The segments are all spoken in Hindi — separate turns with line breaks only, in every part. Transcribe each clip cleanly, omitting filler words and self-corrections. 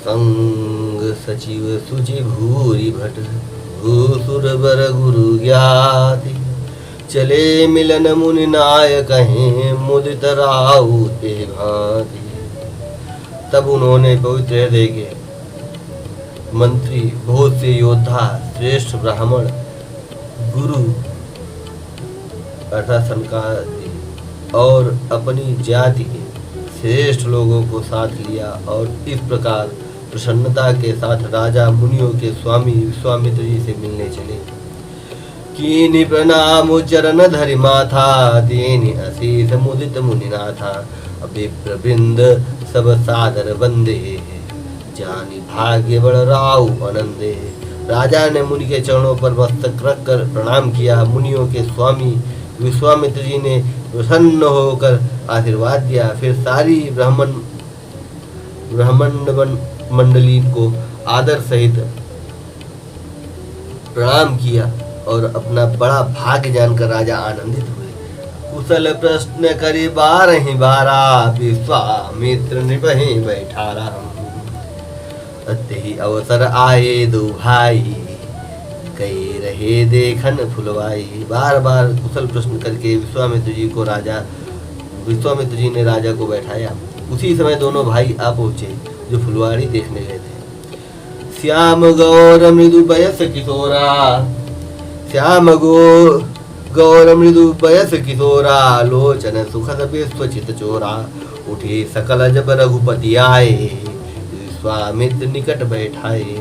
संग सचिव सुचि भूरि भट भूसुर बर गुरु ज्ञाति चले मिलन मुनि नाय कहें मुदित राउ ते भांति। तब उन्होंने पवित्र हृदय के मंत्री, बहुत से योद्धा, श्रेष्ठ ब्राह्मण, गुरु अर्थात सनकादि और अपनी जाति के श्रेष्ठ लोगों को साथ लिया और इस प्रकार प्रसन्नता के साथ राजा मुनियों के स्वामी विश्वामित्र जी से मिलने चले। कीनि प्रणाम चरण धरि माथा दीनि असीस मुदित मुनिनाथा अभिप्र वृंद सब सादर वंदे जानी भाग्य बड़ राउ आनंदे। राजा ने मुनि के चरणों पर मस्तक रख कर प्रणाम किया। मुनियों के स्वामी विश्वामित्र जी ने प्रसन्न होकर आशीर्वाद दिया। फिर सारी ब्राह्मण मंडली को आदर सहित प्रणाम किया और अपना बड़ा भाग्य जानकर राजा आनंदित हुए। कुशल प्रश्न करी बारहि बारा विश्वामित्र निपहि बैठारा अते ही अवसर आए दो भाई कई रहे देखन फुलवाई। बार बार कुशल प्रश्न करके विश्वामित्र जी ने राजा को बैठाया। उसी समय दोनों भाई आ पहुंचे जो फुलवाड़ी देखने गए थे। श्याम गौर मृदु बयस किशोरा लोचन सुखद विश्वचित चोरा उठे सकल जब रघुपति आए विश्वामित्र निकट बैठाए।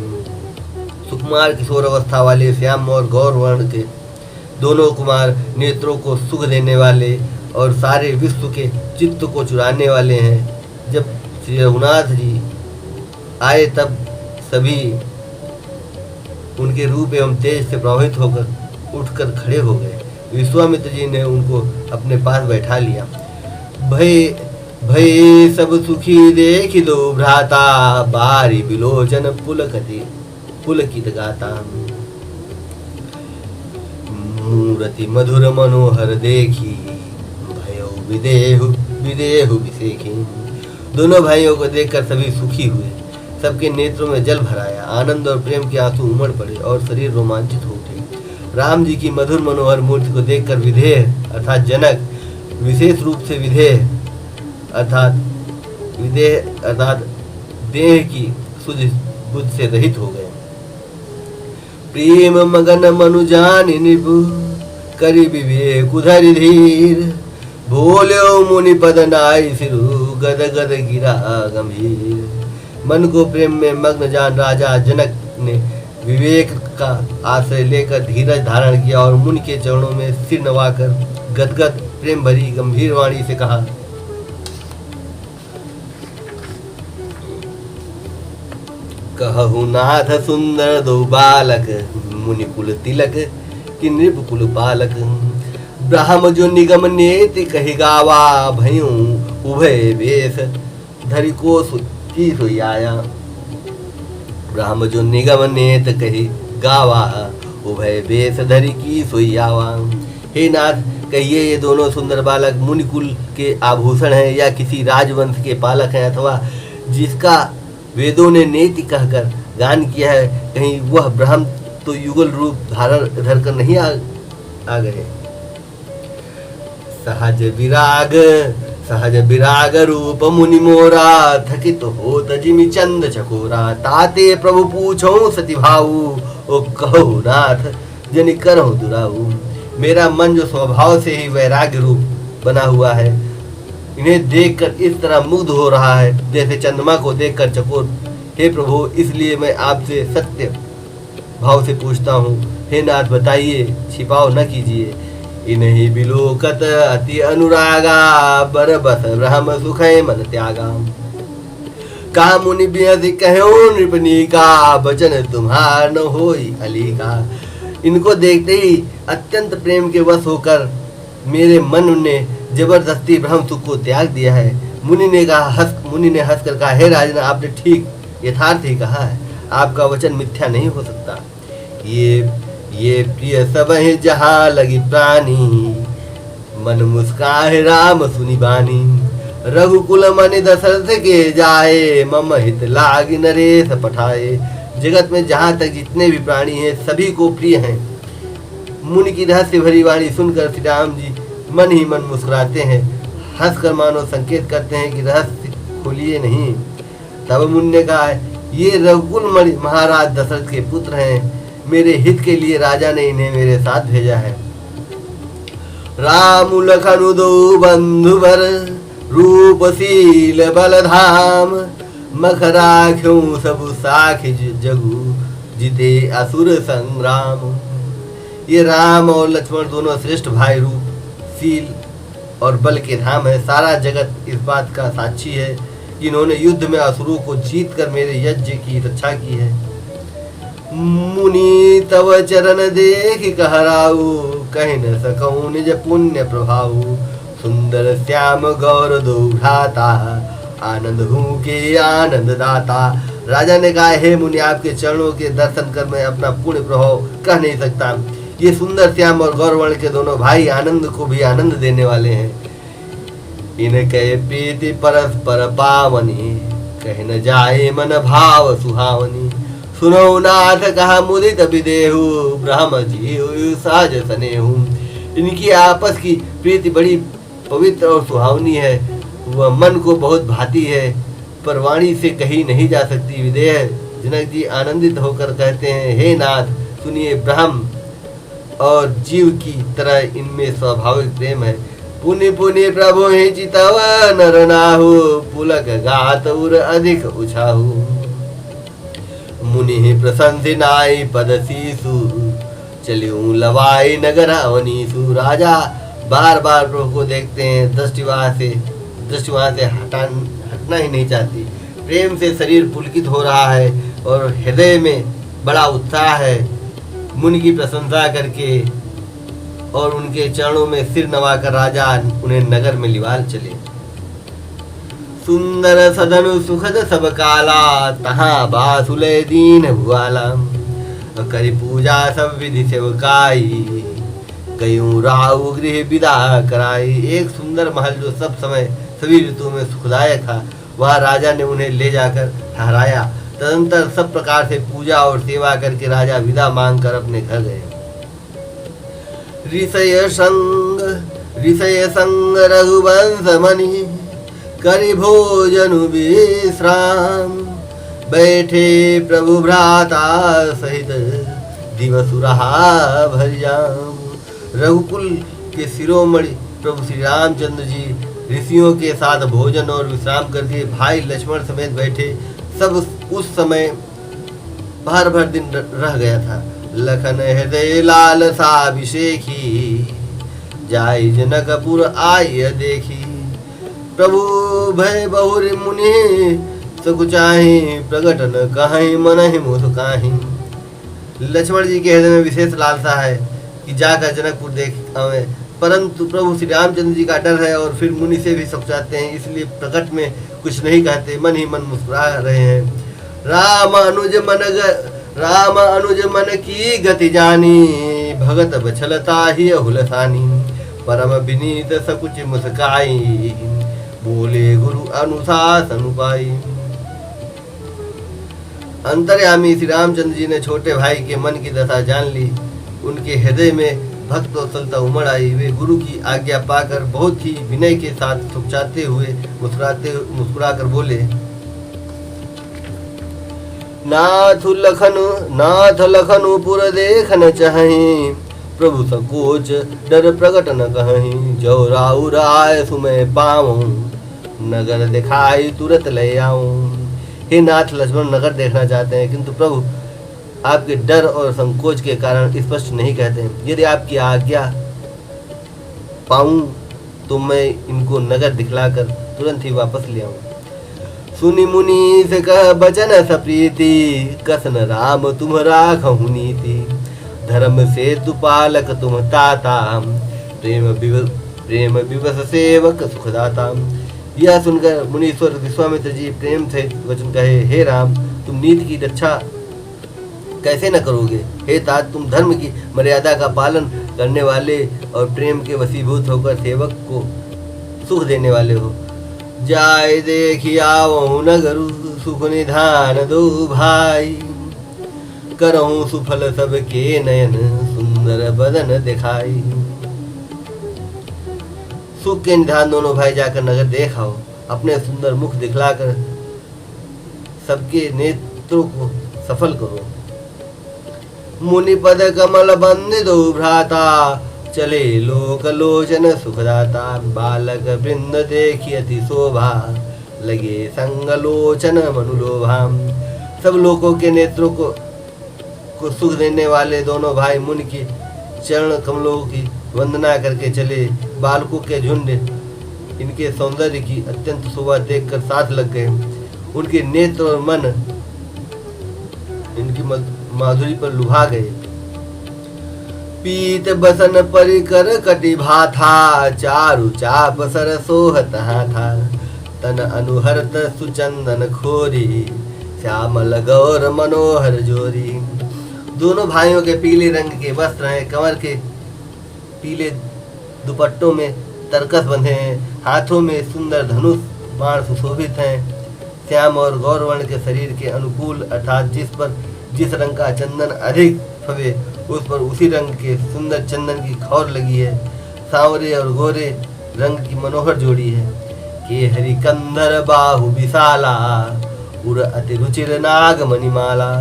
सुकुमार किशोर अवस्था वाले श्याम और गौर वर्ण के दोनों कुमार नेत्रों को सुख देने वाले और सारे विश्व के चित्त को चुराने वाले हैं। जब श्री रघुनाथ जी आए तब सभी उनके रूप एवं तेज से प्रभावित होकर उठकर खड़े हो गए। विश्वामित्र जी ने उनको अपने पास बैठा लिया। भय सब सुखी देखि दो भ्राता बारी विलोचन पुलकित गाता मूर्ति मधुर मनोहर देखी भयो विदेहु विसेखी। दोनों भाइयों को देखकर सभी सुखी हुए। सबके नेत्रों में जल भराया। आनंद और प्रेम के आंसू उमड़ पड़े और शरीर रोमांचित हो उठे। राम जी की मधुर मनोहर मूर्ति को देखकर विधेय अर्थात जनक विशेष रूप से विधेय अर्थात देह की सुध बुद्ध से रहित हो गए। प्रेम मगन मनुजानि निभु करि विवेक उधरि धीर भोल्यो मुनि पद नाई सिरु गद गद गिरा गंभीर। मन को प्रेम में मग्न जान राजा जनक ने विवेक का आश्रय लेकर धीरज धारण किया और मुनि के चरणों में सिर नवाकर गदगद प्रेम भरी गंभीर वाणी से कहा, कहु नाथ सुंदर दो बालक मुनि कुल तिलक कि नृप कुल पालक ब्रह्म जो निगम नेति कहि गावा भयू उभय वेश धरि को की सोयाया। ब्रह्म जो निगम नेत कहि गावा उभय वेश धरि की सोयावा। हे नाथ, कहिए ये दोनों सुंदर बालक मुनि कुल के आभूषण हैं या किसी राजवंश के पालक हैं अथवा जिसका वेदों ने नेति कहकर गान किया है, कहीं वह ब्रह्म तो युगल रूप धारण धर कर नहीं आ गए। सहज विराग रूप मुनि मोरा थकित होत जिमि चंद चकोरा। ताते प्रभु पूछो सति भाऊ ओ कहो नाथ जनि करहु दुराऊ। मेरा मन जो स्वभाव से ही वैराग्य रूप बना हुआ है, इन्हें देखकर इस तरह मुग्ध हो रहा है जैसे चंद्रमा को देखकर चकोर। हे प्रभु, इसलिए मैं आपसे सत्य भाव से पूछता हूँ, हे नाथ बताइए, छिपाओ न कीजिए। इन्हीं बिलोकत अति अनुरागा बरबस ब्रह्म सुखय मन त्यागा। का मुनि बियधि कहो नृपनी का वचन तुम्हार न होई अली का। इनको देखते ही अत्यंत प्रेम के वश होकर मेरे मन ने जबरदस्ती ब्रह्म सुख को त्याग दिया है। मुनि ने हंसकर कहा, हे राजन, आपने ठीक यथार्थ ही कहा है, आपका वचन मिथ्या नहीं हो सकता। ये प्रिय सब है जहाँ लगी प्राणी मन मुस्कान राम सुनी बानी। रघुकुल मनि दशरथ के जाए, मम हित लाग नरेश पठाए। जगत में जहाँ तक जितने भी प्राणी हैं सभी को प्रिय हैं। मुनि की रहस्य भरी वाणी सुनकर श्री राम जी मन ही मन मुस्कुराते हैं, हंसकर मानो संकेत करते हैं कि रहस्य खोलिए नहीं। तब मुनि ने कहा, ये रघुकुल महाराज दशरथ के पुत्र हैं, मेरे हित के लिए राजा ने इन्हें मेरे साथ भेजा है। राम लखन दो बंधुवर, रूपशील बलधाम, मखराख्यों सब साखी जगु, जीते असुर संग्राम। ये राम और लक्ष्मण दोनों श्रेष्ठ भाई, रूप शील और बल के धाम है। सारा जगत इस बात का साक्षी है कि इन्होंने युद्ध में असुरों को जीत कर मेरे यज्ञ की रक्षा की है। मुनि तव चरण देख कहराऊ, कह न सकऊं निज पुण्य प्रभाऊ। सुंदर श्याम गौर दो भ्राता, आनंद हूँ के आनंद दाता। राजा ने कहा, हे मुनि, आपके चरणों के दर्शन कर मैं अपना पुण्य प्रभाव कह नहीं सकता। ये सुंदर श्याम और गौरवर्ण के दोनों भाई आनंद को भी आनंद देने वाले हैं। इनके प्रीति परस्पर पावनी, कह न जाए मन भाव सुहावनी। सुनो नाथ कहा मुदित विदेहु, ब्रह्म जी साज सनेहु। इनकी आपस की प्रीति बड़ी पवित्र और सुहावनी है, वह मन को बहुत भाती है, पर वाणी से कही नहीं जा सकती। विदेह जनक जी आनंदित होकर कहते हैं, हे नाथ सुनिए, ब्रह्म और जीव की तरह इनमें स्वाभाविक प्रेम है। पुनि पुनि प्रभु ही चितव नर नाहु, पुलक गात उर अधिक उछाहु। मुनि ही प्रशंसित नाई पद शीसु, चलियो लवाई नगर अवनीसु। राजा बार बार प्रभु को देखते हैं, दृष्टि वहाँ से हटना ही नहीं चाहती। प्रेम से शरीर पुलकित हो रहा है और हृदय में बड़ा उत्साह है। मुनि की प्रशंसा करके और उनके चरणों में सिर नवाकर राजा उन्हें नगर में लिवाल चले। सुंदर सदन सुखद सब काला, तहाँ बासुले दीन भुआला। करी पूजा सब विधि सेवकाई, कयूं राहु गृह विदा कराई। एक सुंदर महल जो सब समय सभी ऋतुओं में सुखदायक था, वह राजा ने उन्हें ले जाकर ठहराया। तदंतर सब प्रकार से पूजा और सेवा करके राजा विदा मांगकर अपने घर गए। ऋषय संग रघुवंश मणि, करि भोजन विश्राम। बैठे प्रभु भ्राता सहित, दिवस रहा भरियाम। रघुकुल के शिरोमणि प्रभु श्री रामचंद्र जी ऋषियों के साथ भोजन और विश्राम करके भाई लक्ष्मण समेत बैठे। सब उस समय भर दिन रह गया था। लखन हृदय लाल साभिषेखी, जाय जनकपुर आय देखी। प्रभु भय बहुर मुनि, सकुचाहि प्रगट न कहीं मनहि मुस्काहि। लक्ष्मण जी के हृदय में विशेष लालसा है कि जाकर जनकपुर देख आवे, परंतु प्रभु श्री रामचंद्र जी का डर है और फिर मुनि से भी सकुचाते हैं, इसलिए प्रकट में कुछ नहीं कहते, मन ही मन मुस्कुरा रहे हैं। राम अनुज मन की गति जानी, भगत बछलता ही हुलसानी। परम विनीत सकुच मुस्काई, बोले गुरु अनुशासन पाई। अंतर्यामी श्री रामचंद्र जी ने छोटे भाई के मन की दशा जान ली। उनके हृदय में भक्त वत्सलता उमड़ आई। वे गुरु की आज्ञा पाकर बहुत ही विनय के साथ थुकचाते हुए मुस्कुराकर बोले, नाथ लखन पुर देखन चाहि, प्रभु संकोच डर प्रकट न कहीं। जो राउर आय सुमय पाऊं, नगर दिखाई तुरंत ले आऊं। हे नाथ, लक्ष्मण नगर देखना चाहते हैं, किंतु प्रभु आपके डर और संकोच के कारण स्पष्ट नहीं कहते हैं। यदि आपकी आज्ञा पाऊं तो मैं इनको नगर दिखलाकर तुरंत ही वापस ले आऊं। सुनि मुनि से कह बचन सप्रीति, कसन राम तुम राखहु नीति। धर्म से तु पालक तुम ताता, प्रेम विवश सेवक सुखदाता। यह सुनकर मुनीश्वर विश्वामित्र जी प्रेम से वचन कहे, हे राम, तुम नीति की रक्षा कैसे न करोगे। हे तात, तुम धर्म की मर्यादा का पालन करने वाले और प्रेम के वशीभूत होकर सेवक को सुख देने वाले हो। जाय देखी आवहु नगरु सुख निधान दो भाई। करहु सुफल सबके नयन सुंदर बदन दिखाई। सुख के निधान दोनों भाई जाकर नगर देखाओ, अपने सुंदर मुख दिखलाकर सबके नेत्रों को सफल करो। मुनि पद कमल बंदिदो भ्राता चले लोक लोचन सुखदाता। बालक वृंद देखी अति शोभा लगे संग लोचन मनुलोभा। सब लोगों के नेत्रों को सुख देने वाले दोनों भाई मुनि के चरण कमलों की वंदना करके चले। बालकों के झुंड इनके सौंदर्य की अत्यंत शोभा देखकर साथ लग गए। उनके नेत्र और मन इनकी माधुरी पर लुभा गए। पीत बसन परिकर कटि भाथा चारु चाप सर सोहत था। तन अनुहरत सुचंदन खोरी श्यामल गौर मनोहर जोरी। दोनों भाइयों के पीले रंग के वस्त्र हैं, कमर के पीले दुपट्टों में तरकस बंधे हैं, हाथों में सुंदर धनुष बाण सुशोभित हैं। श्याम और गौरवर्ण के शरीर के अनुकूल अर्थात जिस रंग का चंदन अधिक फवे उस पर उसी रंग के सुंदर चंदन की खौर लगी है। सांवरे और गोरे रंग की मनोहर जोड़ी है। के हरि कंधर बाहु विशाला उर अति रुचिर नाग मणिमाला।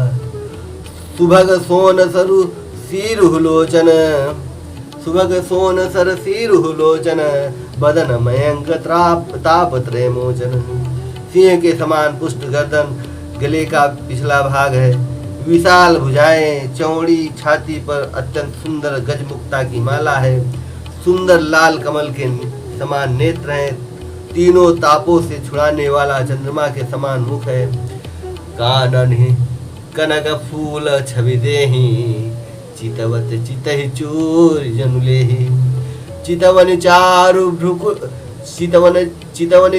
सुभग सोन सरु सिरुलोचन सुभग सोन सर सिरुलोचन बदन मयंक ताप त्रय मोचन। सिंह के समान पुष्ट गर्दन, गले का पिछला भाग है, विशाल भुजाएं, चौड़ी छाती पर अत्यंत सुंदर गजमुक्ता की माला है। सुंदर लाल कमल के समान नेत्र हैं, तीनों तापों से छुड़ाने वाला चंद्रमा के समान मुख है। कानन कनक फूल छवि देहि चितवत चितहि चूर जनुलेहि। चितवन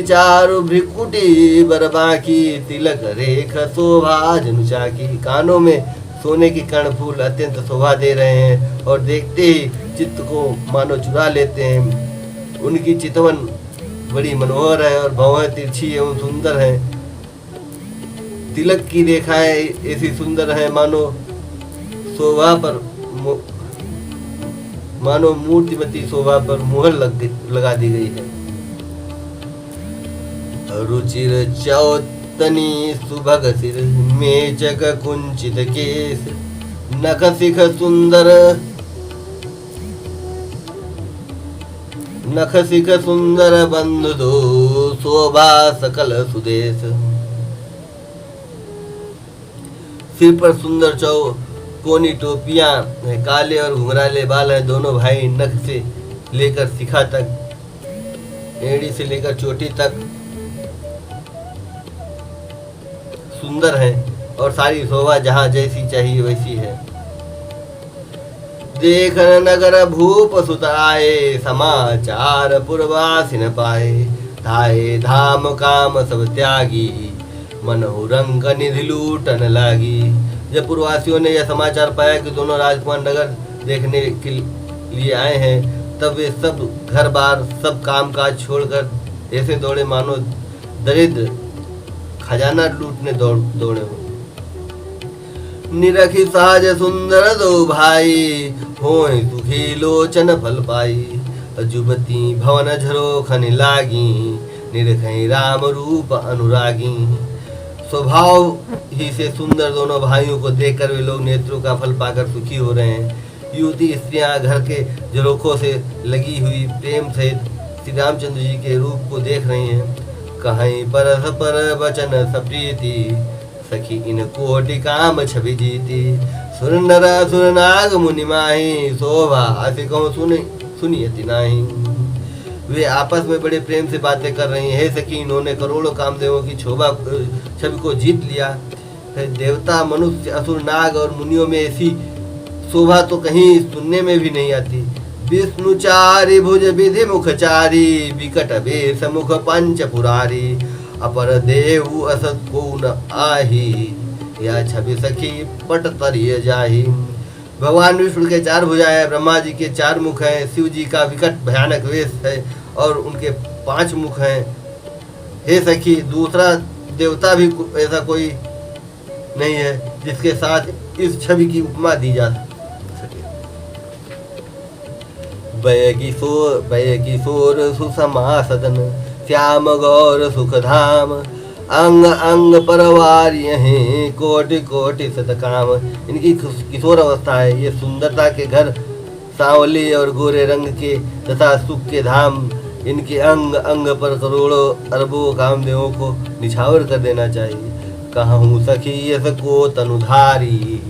चारु भ्रिकुटी बरबाकी तिलक रेख शोभा जनुचाकी। कानों में सोने के कर्ण फूल अत्यंत शोभा दे रहे हैं और देखते ही चित्त को मानो चुरा लेते हैं। उनकी चितवन बड़ी मनोहर है और भौहें तिरछी एवं सुंदर है। तिलक की रेखाएं ऐसी सुंदर है मानो शोभा पर मानो मूर्तिमती शोभा पर मुहर लगा दी गई है। रुचिर चौतनी सुभग सिर मेचक कुंचित केस। नख सिख सुंदर बंधु दो शोभा सकल सुदेश। सिर पर सुंदर कोनी टोपियां, काले और घुंघराले बाल हैं। दोनों भाई नख से लेकर शिखा तक, एड़ी से लेकर चोटी तक सुंदर है और सारी शोभा जहाँ जैसी चाहिए वैसी है। देख नगर भूप सुत आए समाचार पुरवासी न पाए। धाये धाम काम सब त्यागी मनहु रंग निधि लूटन लागी। जब पूर्ववासियों ने यह समाचार पाया कि दोनों राजकुमार नगर देखने के लिए आए हैं, तब वे सब घर बार सब काम काज छोड़कर ऐसे दौड़े मानो दरिद्र खजाना लूटने दौड़े हो। निरखी सहज सुंदर दो भाई होय सुखी लोचन फल पाई। जुबती भवन झरो खनि लागी निरखई राम रूप अनुरागी। स्वभाव ही से सुंदर दोनों भाइयों को देखकर वे लोग नेत्रों का फल पाकर सुखी हो रहे हैं। युवती स्त्रियां घर के झरोखों से लगी हुई प्रेम सहित श्री रामचंद्र जी के रूप को देख रही हैं। कहीं परस पर वचन सप्रीति सखी इन कोटि काम छवि जीती। सुर नर सुर नाग मुनि माही शोभा अति कहूँ सुनियति नाही। वे आपस में बड़े प्रेम से बातें कर रही हैं। सखी इन्होंने करोड़ों कामदेवों की छवि को जीत लिया। देवता मनुष्य असुर नाग और मुनियों में ऐसी शोभा तो कहीं सुनने में भी नहीं आती। विष्णुचारी भुज विधि मुखचारी विकट वेश मुख पंच पुरारी। अपर देव असत को न आही या छवि सखी पट तरिय जाही। भगवान विष्णु के चार भुजाएं, ब्रह्मा जी के चार मुख हैं, शिव जी का विकट भयानक वेश है और उनके 5 मुख हैं। हे सखी, दूसरा देवता भी ऐसा कोई नहीं है जिसके साथ इस छवि की उपमा दी जा सके। वय किशोर सुषमा सदन, श्याम गौर सुखधाम, अंग अंग परवार यहीं कोटि कोटि सतकाम। इनकी किशोर अवस्था है, ये सुंदरता के घर, सांवले और गोरे रंग के तथा सुख के धाम। इनके अंग अंग पर करोड़ों अरबों कामदेवों को निछावर कर देना चाहिए। कहूँ सखी यस को तनुधारी,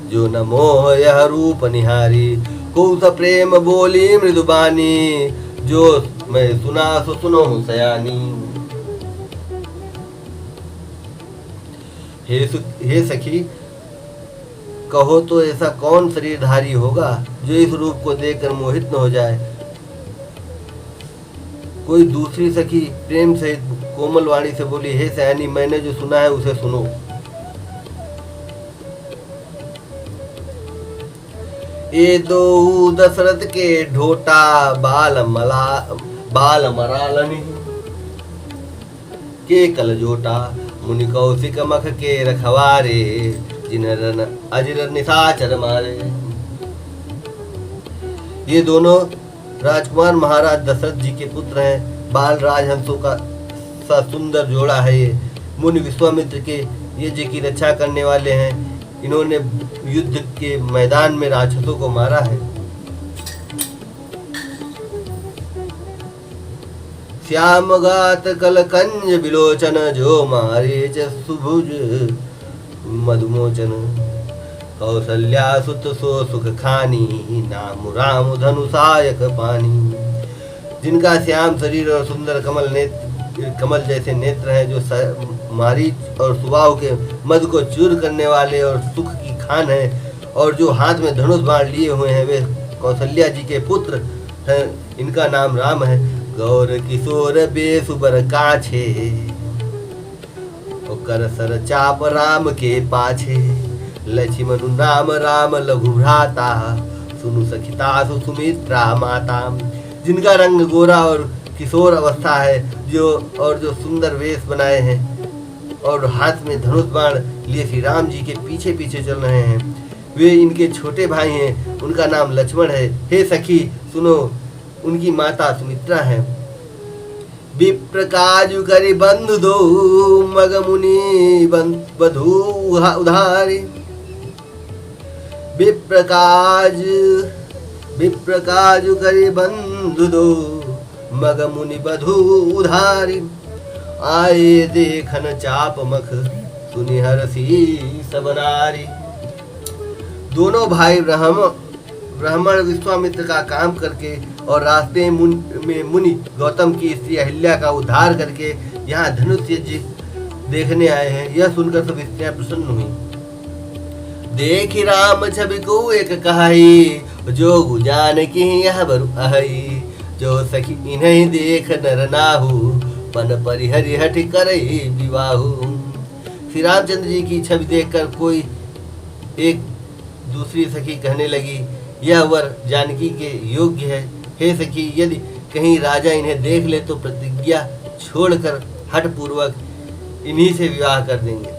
जो न मोह यह रूप निहारी। कौस प्रेम बोली मृदुबानी, जो मैं सुना सो सुनो सयानी। हे सखी, कहो तो ऐसा कौन शरीरधारी होगा जो इस रूप को देखकर मोहित न हो जाए। कोई दूसरी सखी प्रेम सहित कोमल वाणी से बोली, हे सयानी, मैंने जो सुना है उसे सुनो। ये दो दशरथ के ढोटा, बाल मरालनी के कलजोटा। मुनि कौशिक मख के रखवारे, जिनरन अजर निशाचर मारे। ये दोनों राजकुमार महाराज दशरथ जी के पुत्र हैं। बाल राजहंसों का सा सुंदर जोड़ा है ये। मुनि विश्वामित्र के यज्ञ की रक्षा करने वाले हैं। इन्होंने युद्ध के मैदान में राक्षसों को मारा है। श्याम गात कलकंज बिलोचन, जो मारे च सुभुज मधुमोचन। कौसल्या सुत सो सुख खानी, नाम राम धनुषायक पानी। जिनका श्याम शरीर और सुंदर कमल जैसे नेत्र हैं, जो मारीच और सुबाहु के मध को चूर करने वाले और सुख की खान है, और जो हाथ में धनुष बाण लिए हुए हैं, वे कौशल्या जी के पुत्र हैं। इनका नाम राम है। गौर किशोर बेसुबर काछे, कर सर चाप राम के पाछे। लक्ष्मण नाम राम लघु भ्राता, सुनु सखिता सुमित्रा माता। जिनका रंग गोरा और किशोर अवस्था है, जो सुंदर वेश बनाए हैं और हाथ में धनुष बाण लिए श्री राम जी के पीछे पीछे चल रहे हैं, वे इनके छोटे भाई हैं। उनका नाम लक्ष्मण है। हे सखी सुनो, उनकी माता सुमित्रा है। विप्र काजु करि बंधु दो, मग मुनि बधु उधारी। विप्र काजु करि बंधु दो, मग मुनि बधु उधारी। आए देखन चाप मख, सुनि हरसी सब नारी। दोनों भाई ब्राह्मण विश्वामित्र का काम करके और रास्ते में मुनि गौतम की स्त्री अहिल्या का उद्धार करके यहाँ धनुष यज्ञ देखने आए हैं। यह सुनकर सब स्त्रियां प्रसन्न हुई। देखी राम छवि को एक कहाई, जो गुजान की यह बरु अहई। जो सखी इन्हें देख नर नाहु, पन परिहरि हठ करई विवाहु। श्री रामचंद्र जी की छवि देखकर कोई एक दूसरी सखी कहने लगी, यह वर जानकी के योग्य है। हे सखी, यदि कहीं राजा इन्हें देख ले तो प्रतिज्ञा छोड़कर हठ पूर्वक इन्हीं से विवाह कर देंगे।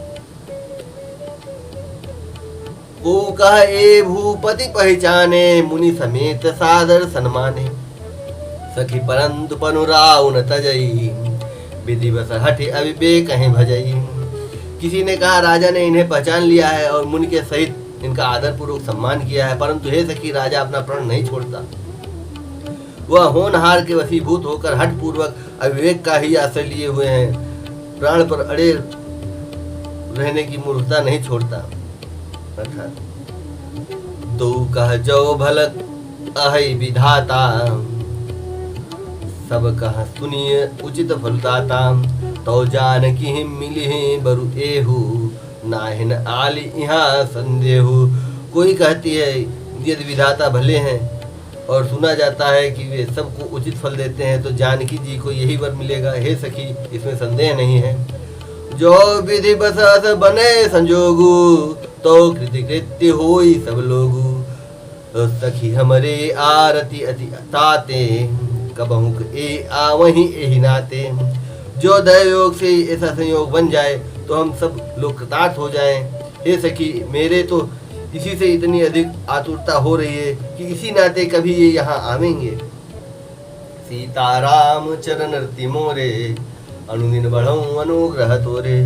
को कह ए भूपति पहचाने, मुनि समेत सादर सन्माने। सखी परंतु पनुराउ न तजई, विधिवश हठि अविवेक कहीं भजई। किसी ने कहा राजा ने इन्हें पहचान लिया है और मुनि के सहित इनका आदर पूर्वक सम्मान किया है, परंतु हे सखी, राजा अपना प्रण नहीं छोड़ता। वह होनहार के वशीभूत होकर हठ पूर्वक अविवेक का ही आश्रय लिए हुए हैं। प्राण पर अड़े रहने की मूर्खता नहीं छोड़ता। अर्थात दो कह जो भलक अहै विधाता, सब कह सुनिए उचित फलदाता। तो जान की मिली बरु एहू, नाहिन आली यहाँ संदेहु। कोई कहती है यदि विधाता भले हैं और सुना जाता है कि वे सबको उचित फल देते हैं, तो जानकी जी को यही वर मिलेगा। हे सखी, इसमें संदेह नहीं है। जो विधि बस बने संजोगु, तो कृति होई सब लोगु। सखी हमरे आरती अति ताते, कबहुक ए आवही एहि नाते। जो दयोग से ऐसा संयोग बन जाए तो हम सब लोग कृतार्थ हो जाएं। हे सखी, मेरे तो इसी से इतनी अधिक आतुरता हो रही है कि इसी नाते कभी ये यहाँ आवेंगे। सीताराम चरण रति मोरे, अनुदिन बढ़ऊं अनुग्रह तोरे।